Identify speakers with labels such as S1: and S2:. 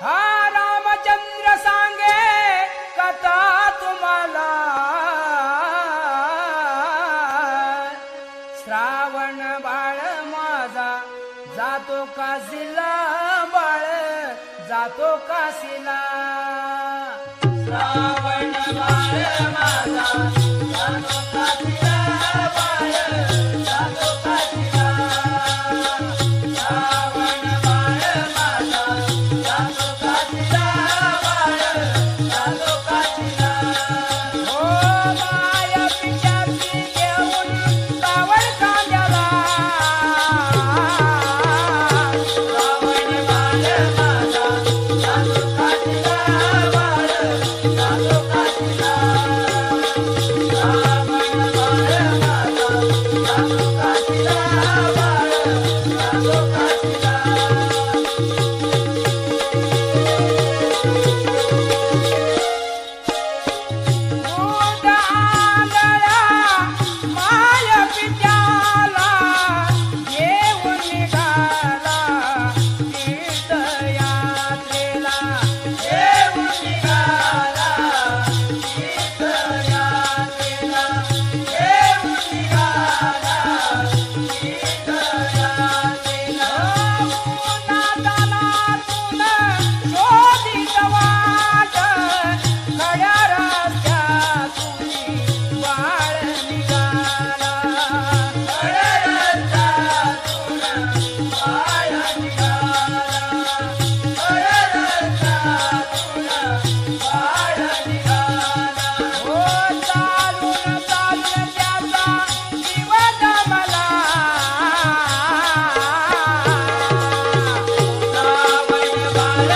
S1: हा रामचंद्र सांगे कथा तुम्हाला, श्रावण बाळ माझा जातो काशीला, बाळ जातो काशीला. श्रावण बाळ माझा जातो काशीला, बाळ जातो काशीला. श्रावण बाळ माझा जातो काशीला, बाळ जातो काशीला. हो माया पिशाची घेऊन श्रावण कांद्याला, श्रावण बाळ माझा जातो काशीला, बाळ जातो काशीला. श्रावण बाळ माझा जातो काशीला, बाळ जातो काशीला. दूध आंधळ्या माया पित्याला घेऊन निघाला तीर्थयात्रेला, घेऊन निघाला तीर्थयात्रेला, घेऊन निघाला तीर्थयात्रेला. उन्हातान्हातून शोधित वाट, खड्या रस्त्यातून बाळ निघाला, खड्या रस्त्यातून बाळ निघाला, खड्या रस्त्यातून बाळ निघाला. हो चालून चालून त्याचा जीव दमला, श्रावण बाळ